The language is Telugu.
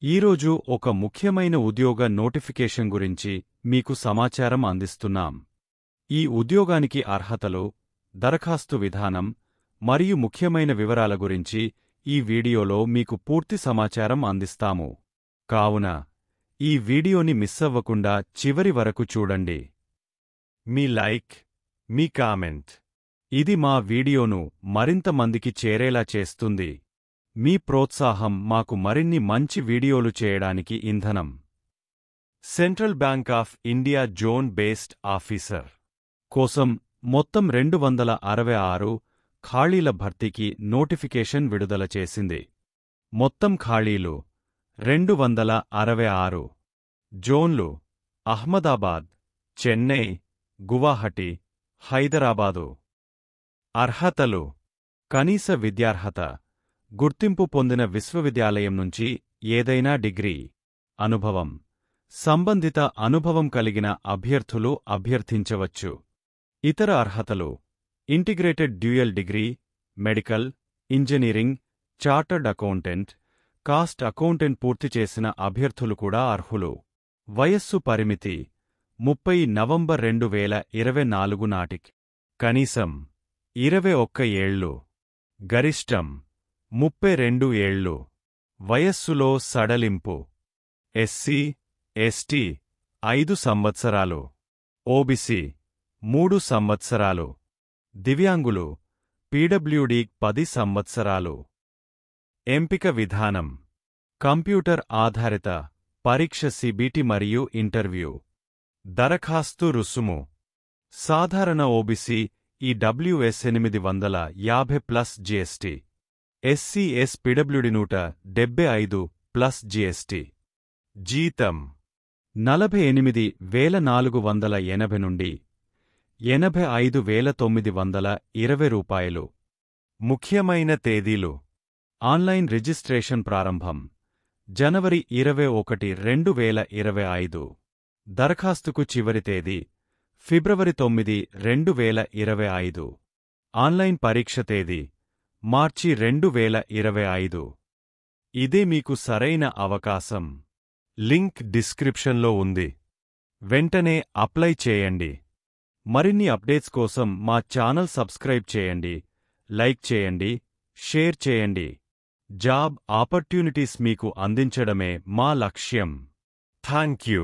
ఈరోజు ఒక ముఖ్యమైన ఉద్యోగ నోటిఫికేషన్ గురించి మీకు సమాచారం అందిస్తున్నాం. ఈ ఉద్యోగానికి అర్హతలు, దరఖాస్తు విధానం మరియు ముఖ్యమైన వివరాల గురించి ఈ వీడియోలో మీకు పూర్తి సమాచారం అందిస్తాము. కావున ఈ వీడియోని మిస్సవ్వకుండా చివరి వరకు చూడండి. మీ లైక్, మీ కామెంట్ ఇది మా వీడియోను మరింత మందికి చేరేలా చేస్తుంది. మీ ప్రోత్సాహం మాకు మరిన్ని మంచి వీడియోలు చేయడానికి ఇంధనం. Central bank of India zone based officer కోసం మొత్తం 266 ఖాళీల భర్తీకి నోటిఫికేషన్ విడుదల చేసింది. మొత్తం ఖాళీలు 266. జోన్లు: అహ్మదాబాద్, చెన్నై, గువాహటి, హైదరాబాదు. అర్హతలు: కనీస విద్యార్హత, గుర్తింపు పొందిన విశ్వవిద్యాలయం నుంచి ఏదైనా డిగ్రీ. అనుభవం: సంబంధిత అనుభవం కలిగిన అభ్యర్థులు అభ్యర్థించవచ్చు. ఇతర అర్హతలు: integrated dual degree, medical, engineering, chartered accountant, cost accountant పూర్తి చేసిన అభ్యర్థులు కూడా అర్హులు. వయస్సు పరిమితి 30 నవంబర్ 2024 నాటికి. కనీసం 21 ఏళ్లు, గరిష్టం 32 ఏళ్లు. వయస్సులో సడలింపు: ఎస్సీ, ఎస్టీ 5 సంవత్సరాలు, ఓబీసీ 3 సంవత్సరాలు, దివ్యాంగులు పీడబ్ల్యూడీ 10 సంవత్సరాలు. ఎంపిక విధానం: కంప్యూటర్ ఆధారిత పరీక్ష సిబిటి మరియు ఇంటర్వ్యూ. దరఖాస్తు రుసుము: సాధారణ OBC EWS 850 + GST, SC yes PWD 175 + GST. జీతం: 48,480 నుండి 85,920 రూపాయలు. ముఖ్యమైన తేదీలు: ఆన్లైన్ రిజిస్ట్రేషన్ ప్రారంభం జనవరి 21, 2025. దరఖాస్తుకు చివరి తేదీ ఫిబ్రవరి 9, 2025. ఆన్లైన్ పరీక్ష తేదీ మార్చి 2025. ఇదే మీకు సరైన అవకాశం. లింక్ డిస్క్రిప్షన్లో ఉంది. వెంటనే అప్లై చేయండి. మరిన్ని అప్డేట్స్ కోసం మా ఛానల్ సబ్స్క్రైబ్ చేయండి, లైక్ చేయండి, షేర్ చేయండి. జాబ్ ఆపర్ట్యూనిటీస్ మీకు అందించడమే మా లక్ష్యం. థాంక్యూ.